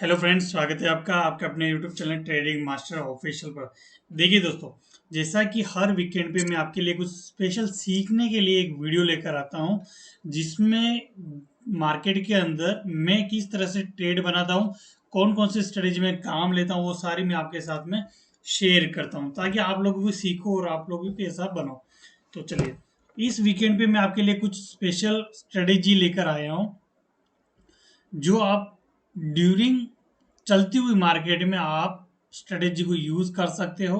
Hello friends, स्वागत है आपका आपके अपने YouTube channel trading master official पर। देखिए दोस्तों, जैसा कि हर वीकेंड पे मैं आपके लिए कुछ स्पेशल सीखने के लिए एक वीडियो लेकर आता हूं, जिसमें मार्केट के अंदर मैं किस तरह से ट्रेड बनाता हूं, कौन कौन सी स्ट्रेटेजी में काम लेता हूं, वो सारी मैं आपके साथ में शेयर करता हूं ताकि आप लोग भी सीखो और आप लोग भी पैसा बनाओ। तो चलिए, इस वीकेंड पे मैं आपके लिए कुछ स्पेशल स्ट्रेटेजी लेकर आया हूं, जो आप ड्यूरिंग चलती हुई मार्केट में आप स्ट्रेटेजी को यूज कर सकते हो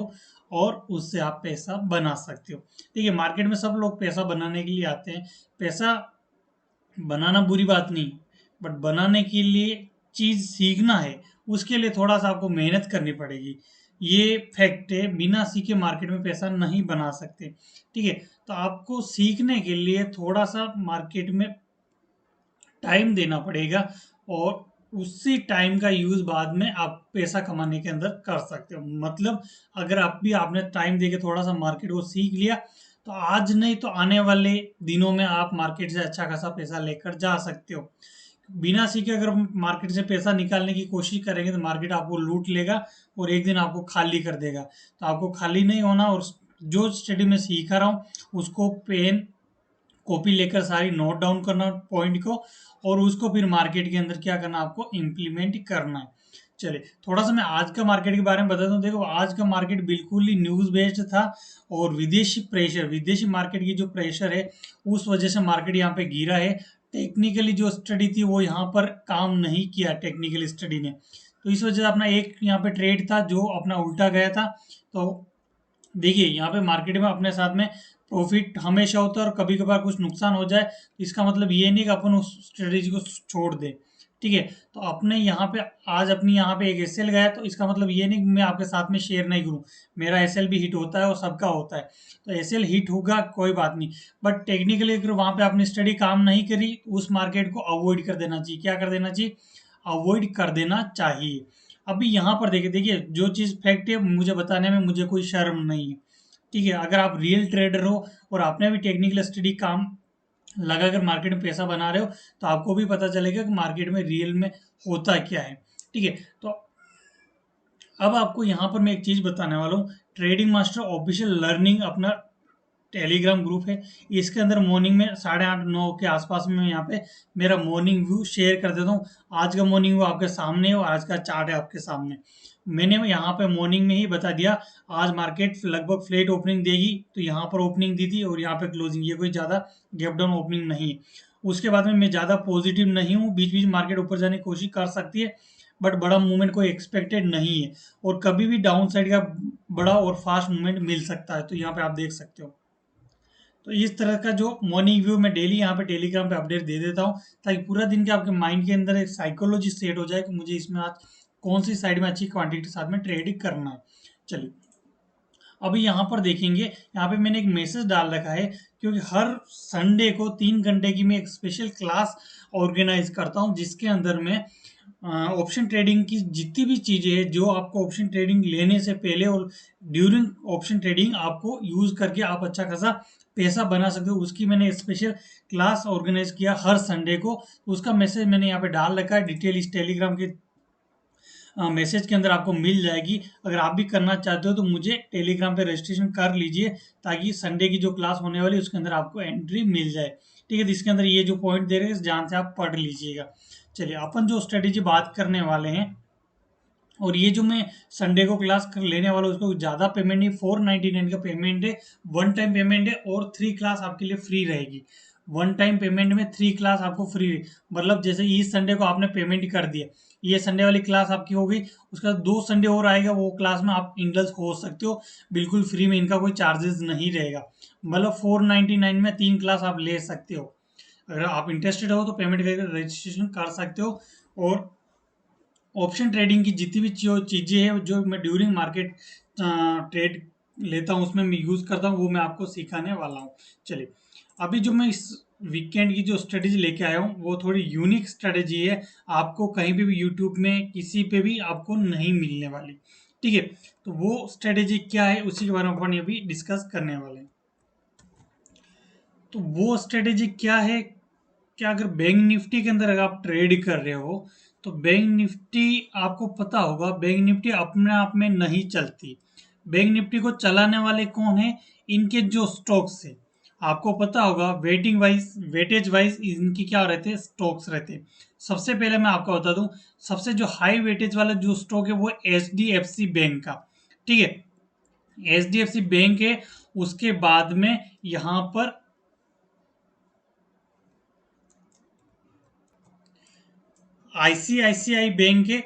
और उससे आप पैसा बना सकते हो। देखिए, मार्केट में सब लोग पैसा बनाने के लिए आते हैं। पैसा बनाना बुरी बात नहीं, बट बनाने के लिए चीज सीखना है, उसके लिए थोड़ा सा आपको मेहनत करनी पड़ेगी। ये फैक्ट है, बिना सीखे मार्केट में पैसा नहीं बना सकते। ठीक है, तो आपको सीखने के लिए थोड़ा सा मार्केट में टाइम देना पड़ेगा, और उसी टाइम का यूज बाद में आप पैसा कमाने के अंदर कर सकते हो। मतलब अगर आप भी आपने टाइम देके थोड़ा सा मार्केट को सीख लिया, तो आज नहीं तो आने वाले दिनों में आप मार्केट से अच्छा खासा पैसा लेकर जा सकते हो। बिना सीखे अगर मार्केट से पैसा निकालने की कोशिश करेंगे तो मार्केट आपको लूट लेगा और एक दिन आपको खाली कर देगा। तो आपको खाली नहीं होना, और जो स्टडी में सीखा रहा हूँ उसको पेन कॉपी लेकर सारी नोट डाउन करना पॉइंट को, और उसको फिर मार्केट के अंदर क्या करना, आपको इम्प्लीमेंट करना है। चलिए, थोड़ा सा मैं आज का मार्केट के बारे में बता दूं। देखो, आज का मार्केट बिल्कुल ही न्यूज बेस्ड था, और विदेशी मार्केट की जो प्रेशर है, उस वजह से मार्केट यहाँ पे गिरा है। टेक्निकली जो स्टडी थी वो यहाँ पर काम नहीं किया, टेक्निकल स्टडी ने। तो इस वजह से अपना एक यहाँ पे ट्रेड था जो अपना उल्टा गया था। तो देखिए, यहाँ पे मार्केट में अपने साथ में प्रॉफिट हमेशा होता है, और कभी कभार कुछ नुकसान हो जाए तो इसका मतलब ये नहीं कि अपन उस स्ट्रेटेजी को छोड़ दें। ठीक है, तो अपने यहाँ पे आज अपनी यहाँ पे एक एसएल गया, तो इसका मतलब ये नहीं कि मैं आपके साथ में शेयर नहीं करूँ। मेरा एसएल भी हिट होता है और सबका होता है। तो एसएल हिट होगा, कोई बात नहीं, बट टेक्निकली अगर वहाँ पे आपने स्टडी काम नहीं करी, उस मार्केट को अवॉइड कर देना चाहिए। क्या कर देना चाहिए? अवॉइड कर देना चाहिए। अभी यहाँ पर देखिए देखिए, जो चीज़ फैक्ट है मुझे बताने में मुझे कोई शर्म नहीं है। ठीक है, अगर आप रियल ट्रेडर हो और आपने भी टेक्निकल स्टडी काम लगाकर मार्केट में पैसा बना रहे हो, तो आपको भी पता चलेगा कि मार्केट में रियल में होता क्या है। ठीक है, तो अब आपको यहाँ पर मैं एक चीज़ बताने वाला हूँ। ट्रेडिंग मास्टर ऑफिशियल लर्निंग अपना टेलीग्राम ग्रुप है। इसके अंदर मॉर्निंग में 8:30 9 के आसपास में यहाँ पे मेरा मॉर्निंग व्यू शेयर कर देता हूँ। आज का मॉर्निंग व्यू आपके सामने है और आज का चार्ट है आपके सामने। मैंने यहाँ पे मॉर्निंग में ही बता दिया, आज मार्केट लगभग फ्लैट ओपनिंग देगी, तो यहाँ पर ओपनिंग दी थी और यहाँ पे क्लोजिंग, ये कोई ज़्यादा गैप डाउन ओपनिंग नहीं है। उसके बाद में मैं ज़्यादा पॉजिटिव नहीं हूँ, बीच बीच मार्केट ऊपर जाने की कोशिश कर सकती है, बट बड़ा मूवमेंट कोई एक्सपेक्टेड नहीं है। और कभी भी डाउन साइड का बड़ा और फास्ट मूवमेंट मिल सकता है, तो यहाँ पे आप देख सकते हो। तो इस तरह का जो मॉर्निंग व्यू मैं डेली यहाँ पे टेलीग्राम पे अपडेट दे देता हूँ, ताकि पूरा दिन के आपके माइंड के अंदर एक साइकोलॉजी सेट हो जाए कि मुझे इसमें आज कौन सी साइड में अच्छी क्वांटिटी के साथ में ट्रेडिंग करना है। चलिए, अभी यहाँ पर देखेंगे, यहाँ पे मैंने एक मैसेज डाल रखा है, क्योंकि हर संडे को 3 घंटे की मैं एक स्पेशल क्लास ऑर्गेनाइज करता हूँ, जिसके अंदर मैं ऑप्शन ट्रेडिंग की जितनी भी चीज़ें हैं, जो आपको ऑप्शन ट्रेडिंग लेने से पहले और ड्यूरिंग ऑप्शन ट्रेडिंग आपको यूज़ करके आप अच्छा खासा पैसा बना सकते हो, उसकी मैंने स्पेशल क्लास ऑर्गेनाइज किया हर संडे को। उसका मैसेज मैंने यहाँ पे डाल रखा है, डिटेल इस टेलीग्राम के मैसेज के अंदर आपको मिल जाएगी। अगर आप भी करना चाहते हो तो मुझे टेलीग्राम पे रजिस्ट्रेशन कर लीजिए, ताकि संडे की जो क्लास होने वाली है उसके अंदर आपको एंट्री मिल जाए। ठीक है, तो इसके अंदर ये जो पॉइंट दे रहे हैं ध्यान से आप पढ़ लीजिएगा। चलिए, अपन जो स्ट्रेटेजी बात करने वाले हैं, और ये जो मैं संडे को क्लास कर लेने वाला हूँ, उसको ज़्यादा पेमेंट नहीं, 499 का पेमेंट है, वन टाइम पेमेंट है, और 3 क्लास आपके लिए फ्री रहेगी। वन टाइम पेमेंट में 3 क्लास आपको फ्री रही, मतलब जैसे इस संडे को आपने पेमेंट कर दिया, ये संडे वाली क्लास आपकी हो गई, उसका 2 संडे और आएगा, वो क्लास में आप इंडल्स हो सकते हो बिल्कुल फ्री में, इनका कोई चार्जेस नहीं रहेगा। मतलब 499 में 3 क्लास आप ले सकते हो। अगर आप इंटरेस्टेड हो तो पेमेंट करके रजिस्ट्रेशन कर सकते हो। और ऑप्शन ट्रेडिंग की जितनी भी जो चीज़ें हैं जो मैं ड्यूरिंग मार्केट ट्रेड लेता हूँ, उसमें मैं यूज़ करता हूँ, वो मैं आपको सिखाने वाला हूँ। चलिए, अभी जो मैं इस वीकेंड की जो स्ट्रेटेजी लेके आया हूँ वो थोड़ी यूनिक स्ट्रेटेजी है, आपको कहीं पे भी यूट्यूब में किसी पे भी आपको नहीं मिलने वाली। ठीक है, तो वो स्ट्रेटेजी क्या है उसी के बारे में अपन अभी डिस्कस करने वाले हैं। तो वो स्ट्रेटेजी क्या है? क्या अगर बैंक निफ्टी के अंदर अगर आप ट्रेड कर रहे हो, तो बैंक निफ्टी आपको पता होगा, बैंक निफ्टी अपने आप में नहीं चलती। बैंक निफ्टी को चलाने वाले कौन है? इनके जो स्टॉक्स है, आपको पता होगा वेटिंग वाइज, वेटेज वाइज इनकी क्या रहते हैं, स्टॉक्स रहते हैं। सबसे पहले मैं आपको बता दूं, सबसे जो हाई वेटेज वाला जो स्टॉक है वो H D F C bank का, ठीक है, H D F C bank है। उसके बाद में यहाँ पर आईसीआईसीआई बैंक है।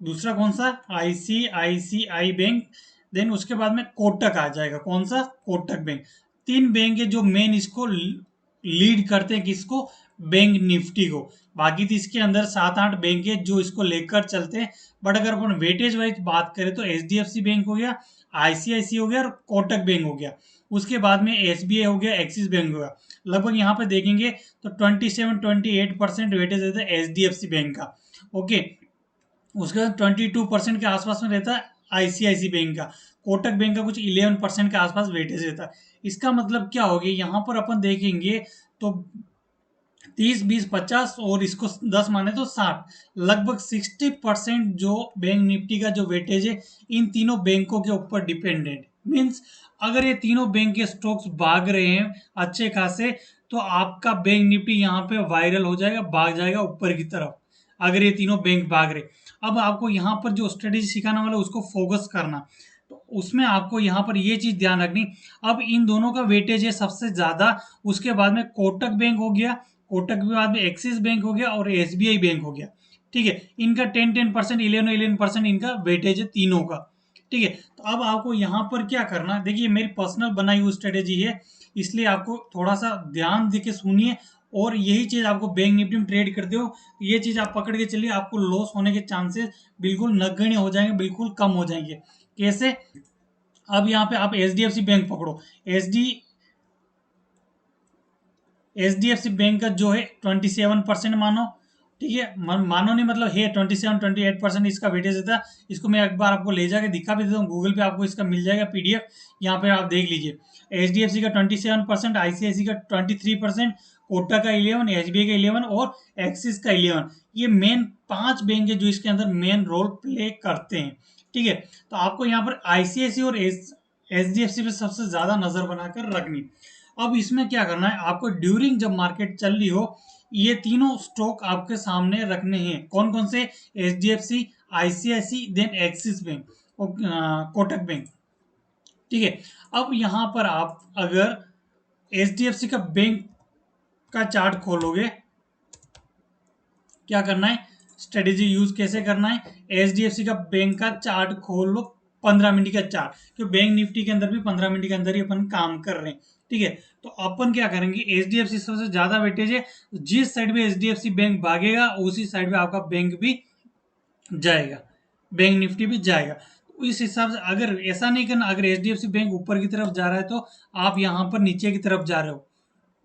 दूसरा कौन सा? ICICI bank. देन उसके बाद में कोटक आ जाएगा। कौन सा? कोटक बैंक। तीन बैंक है जो मेन इसको लीड करते हैं, किसको? बैंक निफ्टी को। बाकी तो इसके अंदर 7-8 बैंक है जो इसको लेकर चलते हैं। बट अगर अपन वेटेज वाइज बात करें तो H D F C bank हो गया, आईसीआईसी हो गया और कोटक बैंक हो गया। उसके बाद में एसबीआई हो गया, एक्सिस बैंक हो गया। लगभग यहाँ पे देखेंगे तो 27-28% वेटेज रहता है H D F C bank का। ओके, उसके बाद 22% के आसपास में रहता है आईसीआईसी बैंक का। कोटक बैंक का कुछ 11% के आसपास वेटेज रहता है। इसका मतलब क्या हो गया, यहाँ पर अपन देखेंगे तो 30, 20, 50 और इसको 10 माने तो 60, लगभग 60% जो बैंक निफ्टी का जो वेटेज है इन तीनों बैंकों के ऊपर डिपेंडेंट। मीन्स अगर ये तीनों बैंक के स्टॉक्स भाग रहे हैं अच्छे खासे, तो आपका बैंक निफ्टी यहाँ पे वायरल हो जाएगा, भाग जाएगा ऊपर की तरफ, अगर ये तीनों बैंक भाग रहे। अब आपको यहाँ पर जो स्ट्रेटेजी सिखाने वाला है उसको फोकस करना, तो उसमें आपको यहाँ पर ये चीज ध्यान रखनी। अब इन दोनों का वेटेज है सबसे ज्यादा। उसके बाद में कोटक बैंक हो गया, कोटक के बाद में एक्सिस बैंक हो गया और एसबीआई बैंक हो गया, ठीक है। इनका 10-10%, 11-11% इनका वेटेज है तीनों का, ठीक है। तो अब आपको यहाँ पर क्या करना, देखिए मेरी पर्सनल बनाई हुई स्ट्रेटेजी है, इसलिए आपको थोड़ा सा ध्यान दे के सुनिए। और यही चीज आपको बैंक निफ्टी में ट्रेड करते हो, ये चीज आप पकड़ के चलिए, आपको लॉस होने के चांसेस बिल्कुल नगण्य हो जाएंगे, बिल्कुल कम हो जाएंगे। कैसे? अब यहाँ पे आप H D F C bank पकड़ो। H D H D F C bank का जो है 27% मानो, ठीक है। मानो नहीं, मतलब है 27-28% इसका वेटेज देता है। इसको मैं एक बार आपको ले जाके दिखा भी देता हूँ, गूगल पे आपको इसका मिल जाएगा पीडीएफ, यहाँ पे आप देख लीजिए। एच डी एफ सी का 27%, आईसीआईसी का 23%, कोटक का 11, एच बी आई का 11 और एक्सिस का 11। ये मेन 5 बैंक है जो इसके अंदर मेन रोल प्ले करते हैं, ठीक है। तो आपको यहाँ पर आईसीआईसी और एच डी एफ सी पे सबसे ज्यादा नजर बनाकर रखनी। अब इसमें क्या करना है आपको, ड्यूरिंग जब मार्केट चल रही हो, ये तीनों स्टॉक आपके सामने रखने हैं। कौन कौन से? H D F C, ICICI, then Axis bank और कोटक बैंक, ठीक है। अब यहाँ पर आप अगर एच डी एफ सी का बैंक का चार्ट खोलोगे, क्या करना है, स्ट्रेटेजी यूज कैसे करना है, एच डी एफ सी का बैंक का चार्ट खोल लो, 15 मिनट का चार्ट, क्योंकि बैंक निफ्टी के अंदर भी 15 मिनट के अंदर ही अपन काम कर रहे हैं, ठीक है। तो अपन क्या करेंगे, एच डी एफ सी सबसे ज्यादा वेटेज है, जिस साइड में H D F C bank भागेगा उसी साइड में आपका बैंक भी जाएगा, बैंक निफ्टी भी जाएगा। तो इस हिसाब से अगर ऐसा नहीं करना, अगर H D F C bank ऊपर की तरफ जा रहा है तो आप यहाँ पर नीचे की तरफ जा रहे हो,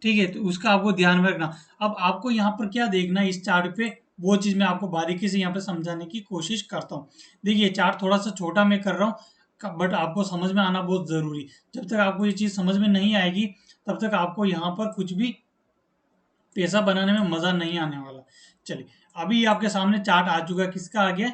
ठीक है। तो उसका आपको ध्यान में रखना। अब आपको यहाँ पर क्या देखना है इस चार्ट पे, वो चीज मैं आपको बारीकी से यहाँ पे समझाने की कोशिश करता हूँ। देखिए चार्ट थोड़ा सा छोटा मैं कर रहा हूँ, बट आपको समझ में आना बहुत जरूरी। जब तक आपको ये चीज समझ में नहीं आएगी तब तक आपको यहाँ पर कुछ भी पैसा बनाने में मजा नहीं आने वाला। चलिए, अभी आपके सामने चार्ट आ चुका है, किसका आ गया?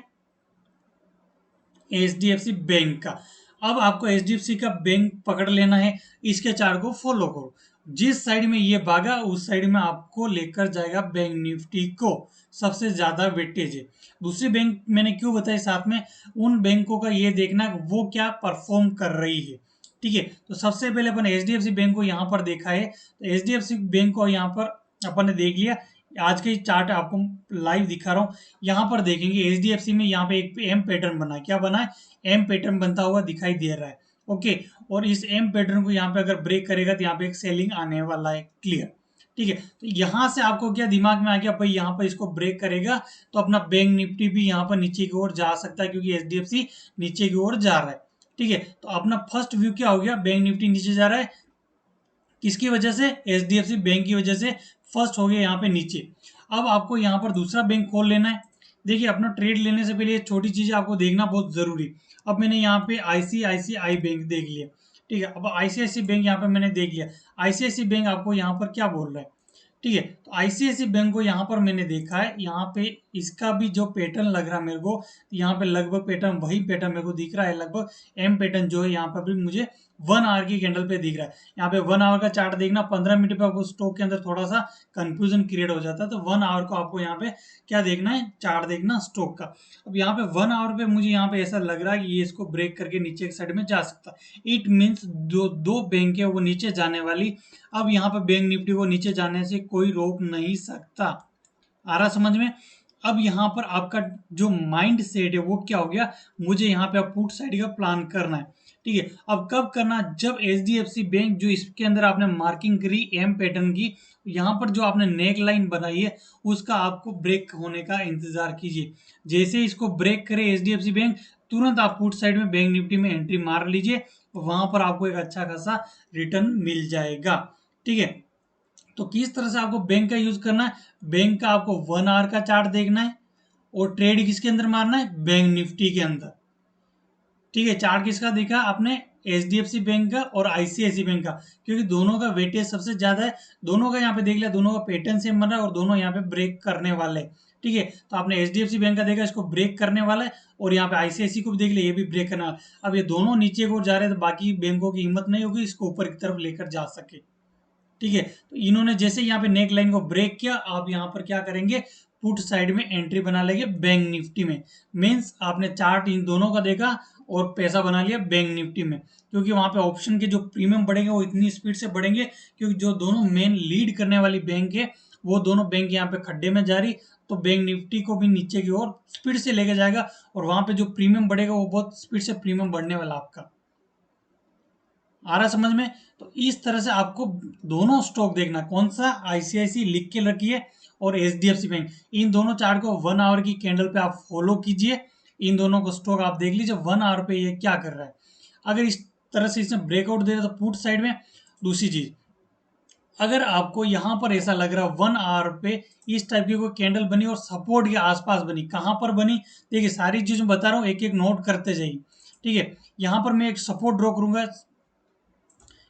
H D F C bank का। अब आपको एच डी एफ सी का बैंक पकड़ लेना है, इसके चार्ट को फॉलो करो। जिस साइड में ये भागा उस साइड में आपको लेकर जाएगा बैंक निफ्टी को, सबसे ज्यादा वेटेज है। दूसरी बैंक मैंने क्यों बताई साथ में, उन बैंकों का ये देखना वो क्या परफॉर्म कर रही है, ठीक है। तो सबसे पहले अपन H D F C bank को यहाँ पर देखा है, तो H D F C bank को यहाँ पर अपन ने देख लिया। आज का चार्ट आपको लाइव दिखा रहा हूँ। यहाँ पर देखेंगे एच डी एफ सी में यहाँ पे एक एम पैटर्न बना है, क्या बना है? एम पैटर्न बनता हुआ दिखाई दे रहा है, ओके। और इस एम पैटर्न को यहाँ पे अगर ब्रेक करेगा तो यहाँ पे एक सेलिंग आने वाला है, क्लियर, ठीक है। तो यहाँ से आपको क्या दिमाग में आ गया भाई, यहाँ पर इसको ब्रेक करेगा तो अपना बैंक निफ्टी भी यहाँ पर नीचे की ओर जा सकता है, क्योंकि एच डी एफ सी नीचे की ओर जा रहा है, ठीक है। तो अपना फर्स्ट व्यू क्या हो गया, बैंक निफ्टी नीचे जा रहा है, किसकी वजह से? H D F C bank की वजह से फर्स्ट हो गया यहाँ पे नीचे। अब आपको यहाँ पर दूसरा बैंक खोल लेना है। देखिए अपना ट्रेड लेने से पहले ये छोटी चीजें आपको देखना बहुत जरूरी। अब मैंने यहाँ पे आईसीआईसीआई बैंक देख लिया, ठीक है। अब आईसीआईसी बैंक यहाँ पे मैंने देख लिया। आईसीआईसी बैंक आपको यहाँ पर क्या बोल रहा है, ठीक है। तो आईसीआईसी बैंक को यहाँ पर मैंने देखा है, यहाँ पे इसका भी जो पैटर्न लग रहा है मेरे को, यहाँ पे लगभग पैटर्न वही पैटर्न मेरे को दिख रहा है, लगभग एम पैटर्न जो है यहाँ पर भी मुझे 1 आवर की कैंडल पे दिख रहा है। यहाँ पे 1 आवर का चार्ट देखना, 15 मिनट पे आपको स्टॉक के अंदर थोड़ा सा कंफ्यूजन क्रिएट हो जाता है, तो 1 आवर को आपको यहाँ पे क्या देखना है, चार्ट देखना स्टॉक का। अब यहाँ पे 1 आवर पे मुझे यहाँ पे ऐसा लग रहा है कि ये इसको ब्रेक करके नीचे की साइड में जा सकता है। इट मीन्स जो दो बैंक है वो नीचे जाने वाली। अब यहाँ पे बैंक निफ्टी को नीचे जाने से कोई रोक नहीं सकता। आ रहा समझ में? अब यहाँ पर आपका जो माइंड सेट है वो क्या हो गया, मुझे यहाँ पे पुट साइड का प्लान करना है। ठीक है, अब कब करना, जब एचडीएफसी बैंक जो इसके अंदर आपने मार्किंग करी एम पैटर्न की, यहाँ पर जो आपने नेक लाइन बनाई है उसका आपको ब्रेक होने का इंतजार कीजिए। जैसे इसको ब्रेक करे एचडीएफसी बैंक, तुरंत आप पुट साइड में बैंक निफ्टी में एंट्री मार लीजिए, वहां पर आपको एक अच्छा खासा रिटर्न मिल जाएगा। ठीक है, तो किस तरह से आपको बैंक का यूज करना है, बैंक का आपको 1 आवर का चार्ट देखना है और ट्रेड किसके अंदर मारना है, बैंक निफ्टी के अंदर। ठीक है, चार्ट किसका देखा आपने, H D F C bank का और आईसीआईसी बैंक का, क्योंकि दोनों का वेटेज सबसे ज्यादा है। दोनों का यहाँ पे देख लिया, दोनों का पैटर्न सेम बन रहा है और दोनों यहाँ पे ब्रेक करने वाले हैं। ठीक है, तो आपने H D F C bank का देखा, इसको ब्रेक करने वाला है, और यहाँ पे आईसीआईसी को भी देख लिया, ये भी ब्रेक करने वाला है। अब ये दोनों नीचे को जा रहे हैं, तो बाकी बैंकों की हिम्मत नहीं होगी इसको ऊपर की तरफ लेकर जा सके। ठीक है, तो इन्होंने जैसे यहाँ पे नेक लाइन को ब्रेक किया, आप यहाँ पर क्या करेंगे, पुट साइड में एंट्री बना लेंगे बैंक निफ्टी में। मीन्स आपने चार्ट इन दोनों का देखा और पैसा बना लिया बैंक निफ्टी में, क्योंकि वहां पे ऑप्शन के जो प्रीमियम बढ़ेंगे वो इतनी स्पीड से बढ़ेंगे, क्योंकि जो दोनों मेन लीड करने वाली बैंक है वो दोनों बैंक यहाँ पे खड्डे में जा रही, तो बैंक निफ्टी को भी नीचे की ओर स्पीड से लेके जाएगा, और वहां पे जो प्रीमियम बढ़ेगा वो बहुत स्पीड से प्रीमियम बढ़ने वाला आपका। आ रहा समझ में? तो इस तरह से आपको दोनों स्टॉक देखना, कौन सा, आईसीआईसी लिख के रखिए और एचडीएफसी बैंक, इन दोनों चार्ट को 1 आवर की कैंडल पे आप फॉलो कीजिए। इन दोनों को स्टॉक आप देख लीजिए 1 आवर पे ये क्या कर रहा है। अगर इस तरह से इसने ब्रेकआउट दे रहा तो पुट साइड में। दूसरी चीज, अगर आपको यहां पर ऐसा लग रहा है 1 आवर पे इस टाइप की कोई कैंडल बनी और सपोर्ट के आसपास बनी, कहां पर बनी, देखिए सारी चीज मैं बता रहा हूँ, एक एक नोट करते जाइए। ठीक है, यहां पर मैं एक सपोर्ट ड्रॉ करूंगा,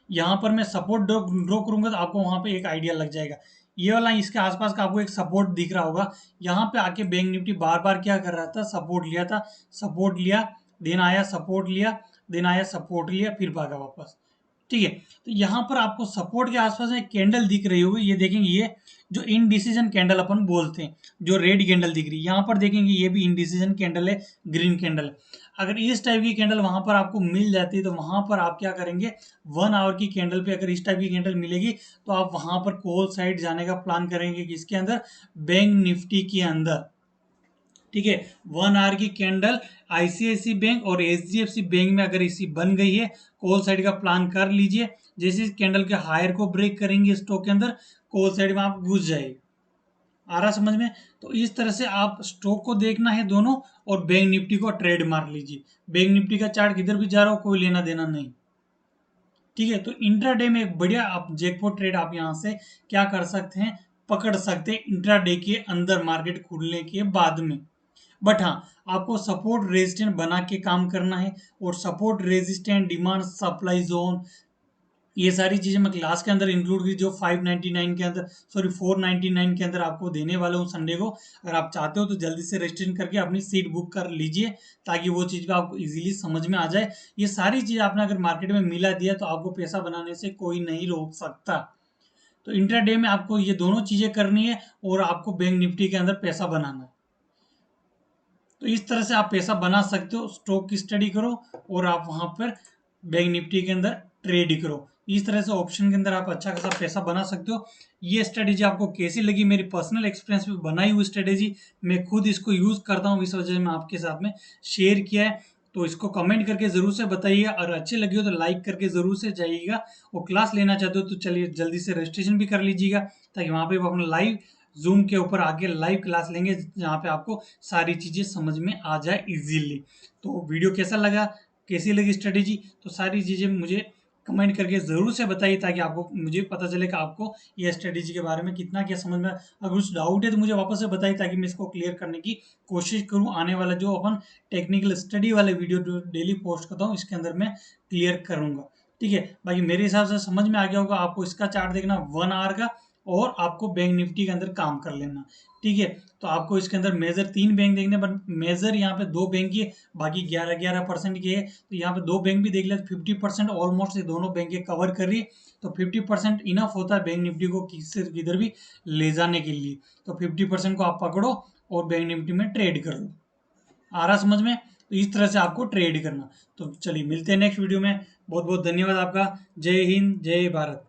यहाँ पर मैं सपोर्ट ड्रॉ करूंगा तो आपको वहां पे एक आइडिया लग जाएगा। ये वाला इसके आसपास का आपको एक सपोर्ट दिख रहा होगा, यहाँ पे आके बैंक निफ्टी बार बार क्या कर रहा था, सपोर्ट लिया था, सपोर्ट लिया, देन आया सपोर्ट लिया, देन आया सपोर्ट लिया, फिर भागा वापस। ठीक है, तो यहाँ पर आपको सपोर्ट के आसपास एक कैंडल दिख रही होगी, ये देखेंगे, ये जो इनडिसीजन कैंडल अपन बोलते हैं, जो रेड कैंडल दिख रही है यहाँ पर देखेंगे, ये भी इनडिसीजन कैंडल है, ग्रीन कैंडल है। अगर इस टाइप की कैंडल वहां पर आपको मिल जाती है तो वहां पर आप क्या करेंगे, 1 आवर की कैंडल पे अगर इस टाइप की कैंडल मिलेगी तो आप वहां पर कॉल साइड जाने का प्लान करेंगे, किसके अंदर, बैंक निफ्टी के अंदर। ठीक है, 1 आवर की कैंडल आईसीआईसी बैंक और एचडीएफसी बैंक में अगर इसी बन गई है, कॉल साइड का प्लान कर लीजिए। जैसे इस कैंडल के हायर को ब्रेक करेंगे स्टॉक के अंदर, कॉल साइड में आप घुस जाइए। आ रहा समझ में? तो इस तरह से आप स्टॉक को देखना है दोनों, और बैंक निफ्टी को ट्रेड मार लीजिए। बैंक निफ्टी का चार्ट किधर भी जा रहा हो कोई लेना देना नहीं। ठीक है, तो इंट्राडे में एक बढ़िया आप जैकपॉट ट्रेड आप यहां से क्या कर सकते हैं, पकड़ सकते हैं इंट्राडे के अंदर मार्केट खुलने के बाद में। बट हाँ, आपको सपोर्ट रेजिस्टेंट बना के काम करना है, और support resistant, demand supply zone, ये सारी चीजें मैं क्लास के अंदर इंक्लूड की, जो 599 के अंदर, सॉरी 499 के अंदर आपको देने वाला हूँ संडे को। अगर आप चाहते हो तो जल्दी से रजिस्ट्रेशन करके अपनी सीट बुक कर लीजिए, ताकि वो चीज़ का आपको इजीली समझ में आ जाए। ये सारी चीज़ आपने अगर मार्केट में मिला दिया तो आपको पैसा बनाने से कोई नहीं रोक सकता। तो इंट्राडे में आपको ये दोनों चीज़ें करनी है, और आपको बैंक निफ्टी के अंदर पैसा बनाना है। तो इस तरह से आप पैसा बना सकते हो, स्टॉक की स्टडी करो और आप वहां पर बैंक निफ्टी के अंदर ट्रेड करो। इस तरह से ऑप्शन के अंदर आप अच्छा खासा पैसा बना सकते हो। ये स्ट्रेटेजी आपको कैसी लगी, मेरी पर्सनल एक्सपीरियंस में बनाई हुई स्ट्रेटेजी, मैं खुद इसको यूज करता हूँ, इस वजह से मैं आपके साथ में शेयर किया है। तो इसको कमेंट करके जरूर से बताइएगा, और अच्छी लगी हो तो लाइक करके जरूर से जाइएगा। और क्लास लेना चाहते हो तो चलिए जल्दी से रजिस्ट्रेशन भी कर लीजिएगा, ताकि वहां पे अपना लाइव जूम के ऊपर आके लाइव क्लास लेंगे, जहाँ पे आपको सारी चीज़ें समझ में आ जाए इजीली। तो वीडियो कैसा लगा, कैसी लगी स्ट्रेटेजी, तो सारी चीज़ें मुझे कमेंट करके ज़रूर से बताइए, ताकि आपको, मुझे पता चले कि आपको ये स्ट्रेटेजी के बारे में कितना क्या समझ में। अगर कुछ डाउट है तो मुझे वापस से बताइए, ताकि मैं इसको क्लियर करने की कोशिश करूँ। आने वाला जो अपन टेक्निकल स्टडी वाले वीडियो जो डेली पोस्ट करता हूँ, इसके अंदर मैं क्लियर करूँगा। ठीक है, बाकी मेरे हिसाब से समझ में आ गया होगा आपको। इसका चार्ट देखना 1 आवर का, और आपको बैंक निफ्टी के अंदर काम कर लेना। ठीक है, तो आपको इसके अंदर मेजर 3 बैंक देखने, पर मेजर यहाँ पे 2 बैंक की है, बाकी 11% की है। तो यहाँ पे 2 बैंक भी देख लिया तो 50% ऑलमोस्ट ये दोनों बैंक ये कवर कर रही है। तो 50% इनफ होता है बैंक निफ्टी को किधर भी ले जाने के लिए। तो 50% को आप पकड़ो और बैंक निफ्टी में ट्रेड कर लो। आ रहा समझ में? तो इस तरह से आपको ट्रेड करना। तो चलिए मिलते हैं नेक्स्ट वीडियो में। बहुत बहुत धन्यवाद आपका। जय हिंद, जय भारत।